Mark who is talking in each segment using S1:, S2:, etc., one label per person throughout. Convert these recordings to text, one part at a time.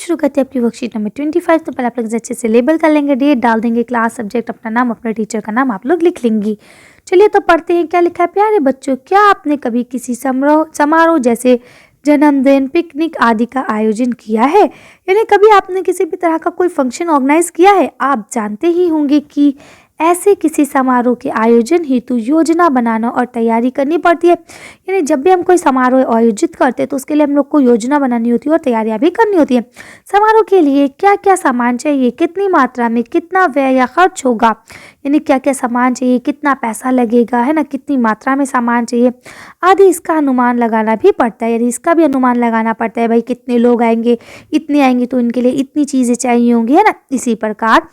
S1: शुरू करते हैं आपकी वर्कशीट नंबर 25। तो पहले आप लोग अच्छे से लेबल कर लेंगे, डेट डाल देंगे, क्लास, सब्जेक्ट, अपना नाम, अपने टीचर का नाम आप लोग लिख लेंगी। चलिए तो पढ़ते हैं क्या लिखा है। प्यारे बच्चों, क्या आपने कभी किसी समारोह जैसे जन्मदिन, पिकनिक आदि का आयोजन किया है? यानी कभी आपने किसी भी तरह का कोई फंक्शन ऑर्गेनाइज किया है? आप जानते ही होंगे कि ऐसे किसी समारोह के आयोजन हेतु योजना बनाना और तैयारी करनी पड़ती है। यानी जब भी हम कोई समारोह आयोजित करते हैं तो उसके लिए हम लोग को योजना बनानी होती है और तैयारियां भी करनी होती है। समारोह के लिए क्या क्या सामान चाहिए, कितनी मात्रा में, कितना व्यय या खर्च होगा, यानी क्या क्या सामान चाहिए, कितना पैसा लगेगा, है ना, कितनी मात्रा में सामान चाहिए आदि, इसका अनुमान लगाना भी पड़ता है। यानी इसका भी अनुमान लगाना पड़ता है, भाई कितने लोग आएंगे, इतने आएंगे तो इनके लिए इतनी चीज़ें चाहिए होंगी, है ना। इसी प्रकार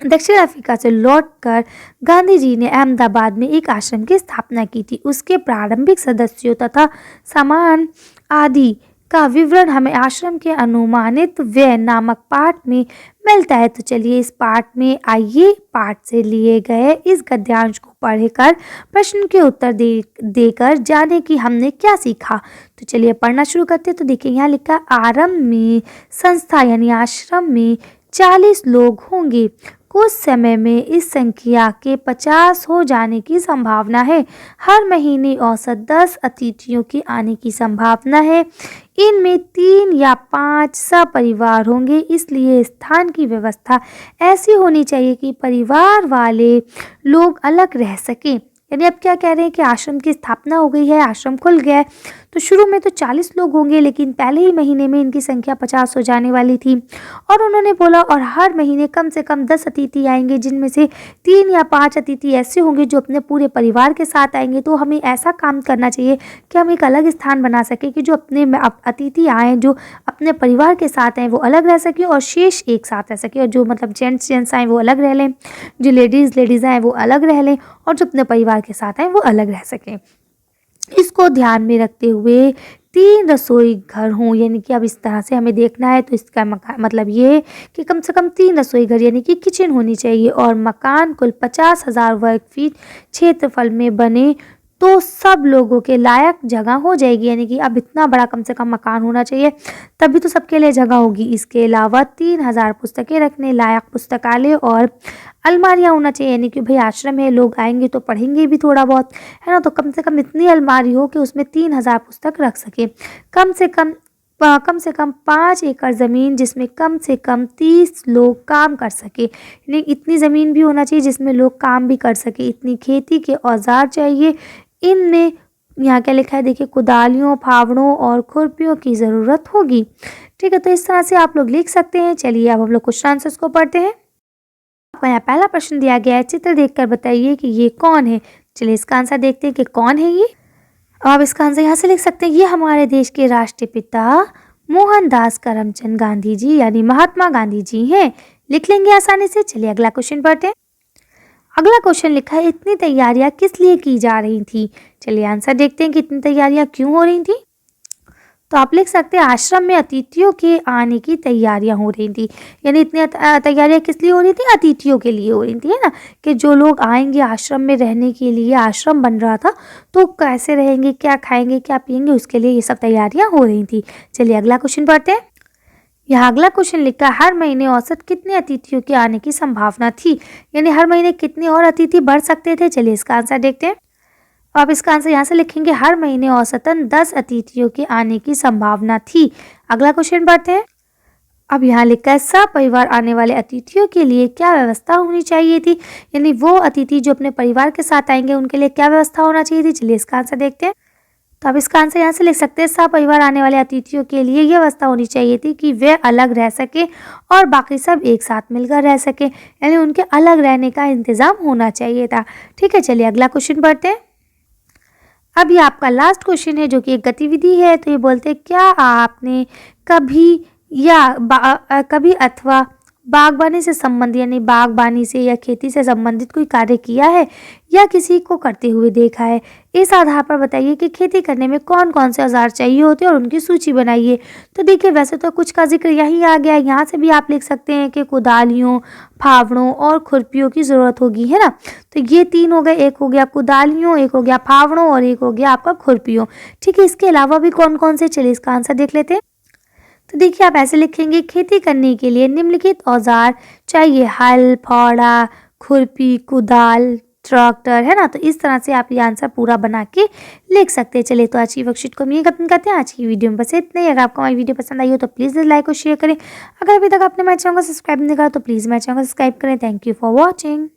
S1: दक्षिण अफ्रीका से लौटकर गांधी जी ने अहमदाबाद में एक आश्रम की स्थापना की थी। उसके प्रारंभिक सदस्यों तथा सामान आदि का विवरण हमें आश्रम के अनुमानित व्यय नामक पाठ में मिलता है। तो चलिए इस पाठ में आइए, पाठ से लिए गए इस गद्यांश को पढ़कर प्रश्न के उत्तर देकर जाने कि हमने क्या सीखा। तो चलिए पढ़ना शुरू करते हैं। तो देखिए यहाँ लिखा, आरंभ में संस्था यानी आश्रम में 40 लोग होंगे। कुछ समय में इस संख्या के 50 हो जाने की संभावना है। हर महीने औसत 10 अतिथियों के आने की संभावना है। इनमें 3 या 5 सपरिवार होंगे, इसलिए स्थान की व्यवस्था ऐसी होनी चाहिए कि परिवार वाले लोग अलग रह सकें। यानी अब क्या कह रहे हैं कि आश्रम की स्थापना हो गई है, आश्रम खुल गया है, तो शुरू में तो 40 लोग होंगे, लेकिन पहले ही महीने में इनकी संख्या 50 हो जाने वाली थी। और उन्होंने बोला और हर महीने कम से कम 10 अतिथि आएंगे, जिनमें से 3 या 5 अतिथि ऐसे होंगे जो अपने पूरे परिवार के साथ आएंगे। तो हमें ऐसा काम करना चाहिए कि हम एक अलग स्थान बना सके कि जो अपने अतिथि आएँ, जो अपने परिवार के साथ आएँ वो अलग रह सके और शेष एक साथ रह सके, और जो मतलब जेंट्स आएँ वो अलग रह लें, जो लेडीज़ आएँ वो अलग रह लें, और जो अपने परिवार के साथ आएँ वो अलग रह सकें। इसको ध्यान में रखते हुए 3 रसोई घर हों, यानी कि अब इस तरह से हमें देखना है। तो इसका मतलब ये कि कम से कम 3 रसोई घर यानी कि किचन होनी चाहिए, और मकान कुल 50,000 वर्ग फीट क्षेत्रफल में बने तो सब लोगों के लायक जगह हो जाएगी। यानी कि अब इतना बड़ा कम से कम मकान होना चाहिए, तभी तो सबके लिए जगह होगी। इसके अलावा 3000 पुस्तकें रखने लायक पुस्तकालय और अलमारियां होना चाहिए। यानी कि भाई आश्रम है, लोग आएंगे तो पढ़ेंगे भी थोड़ा बहुत, है ना, तो कम से कम इतनी अलमारी हो कि उसमें 3000 पुस्तक रख सके। कम से कम 5 एकड़ ज़मीन जिसमें कम से कम 30 लोग काम कर सके, यानी इतनी ज़मीन भी होना चाहिए जिसमें लोग काम भी कर सके। इतनी खेती के औजार चाहिए। इनमें यहाँ क्या लिखा है, देखिए, कुदालियों, फावड़ों और खुरपियों की ज़रूरत होगी। ठीक है, तो इस तरह से आप लोग लिख सकते हैं। चलिए अब हम लोग क्वेश्चन आंसर्स को पढ़ते हैं। आपको यहाँ पहला प्रश्न दिया गया है, चित्र देखकर बताइए कि ये कौन है। चलिए इसका आंसर देखते हैं कि कौन है ये। आप इसका आंसर यहाँ से लिख सकते हैं, ये हमारे देश के राष्ट्रीय पिता मोहनदास करमचंद गांधी जी यानी महात्मा गांधी जी हैं। लिख लेंगे आसानी से। चलिए अगला क्वेश्चन पढ़ते हैं। अगला क्वेश्चन लिखा है, इतनी तैयारियां किस लिए की जा रही थी। चलिए आंसर देखते हैं कि इतनी तैयारियां क्यों हो रही थी। तो आप लिख सकते हैं, आश्रम में अतिथियों के आने की तैयारियां हो रही थी। यानी इतनी तैयारियां किस लिए हो रही थी, अतिथियों के लिए हो रही थी, है ना, कि जो लोग आएंगे आश्रम में रहने के लिए, आश्रम बन रहा था तो कैसे रहेंगे, क्या खाएंगे, क्या पिएंगे, उसके लिए ये सब तैयारियां हो रही थी। चलिए अगला क्वेश्चन पढ़ते हैं। यहाँ अगला क्वेश्चन लिखा, हर महीने औसत कितने अतिथियों के आने की संभावना थी। यानी हर महीने कितने और अतिथि बढ़ सकते थे। चलिए इसका आंसर देखते हैं। आप इसका आंसर यहाँ से लिखेंगे, हर महीने औसतन 10 अतिथियों के आने की संभावना थी। अगला क्वेश्चन पढ़ते हैं। अब यहाँ लिखा है, सपरिवार आने वाले अतिथियों के लिए क्या व्यवस्था होनी चाहिए थी। यानी वो अतिथि जो अपने परिवार के साथ आएंगे उनके लिए क्या व्यवस्था होना चाहिए थी। चलिए इसका आंसर देखते हैं। तो अब इसका आंसर यहाँ से लिख सकते हैं, सपरिवार आने वाले अतिथियों के लिए यह व्यवस्था होनी चाहिए थी कि वे अलग रह सके और बाकी सब एक साथ मिलकर रह सके। यानी उनके अलग रहने का इंतजाम होना चाहिए था। ठीक है, चलिए अगला क्वेश्चन पढ़ते हैं। अब ये आपका लास्ट क्वेश्चन है जो कि एक गतिविधि है। तो ये बोलते हैं, क्या आपने कभी अथवा बागवानी से संबंधित यानी बागबानी से या खेती से संबंधित कोई कार्य किया है या किसी को करते हुए देखा है। इस आधार पर बताइए कि खेती करने में कौन कौन से औजार चाहिए होते हैं और उनकी सूची बनाइए। तो देखिए, वैसे तो कुछ का जिक्र यहीं आ गया है, यहाँ से भी आप लिख सकते हैं कि कुदालियों, फावड़ों और खुरपियों की ज़रूरत होगी, है ना। तो ये 3 हो गए, एक हो गया कुदालियों, एक हो गया फावड़ों और एक हो गया आपका खुरपियों। ठीक है, इसके अलावा भी कौन कौन से, चलिए इसका आंसर देख लेते हैं। तो देखिए आप ऐसे लिखेंगे, खेती करने के लिए निम्नलिखित औजार चाहिए, हल, फावड़ा, खुरपी, कुदाल, ट्रैक्टर, है ना। तो इस तरह से आप ये आंसर पूरा बना के लिख सकते हैं। चलिए तो आज की वर्कशीट को हम ये खत्म करते हैं। आज की वीडियो में बस इतना ही। अगर आपको हमारी वीडियो पसंद आई हो तो प्लीज़ लाइक और शेयर करें। अगर अभी तक आपने मेरे चैनल को सब्सक्राइब नहीं करा तो प्लीज़ मेरे चैनल को सब्सक्राइब करें। Thank you for watching.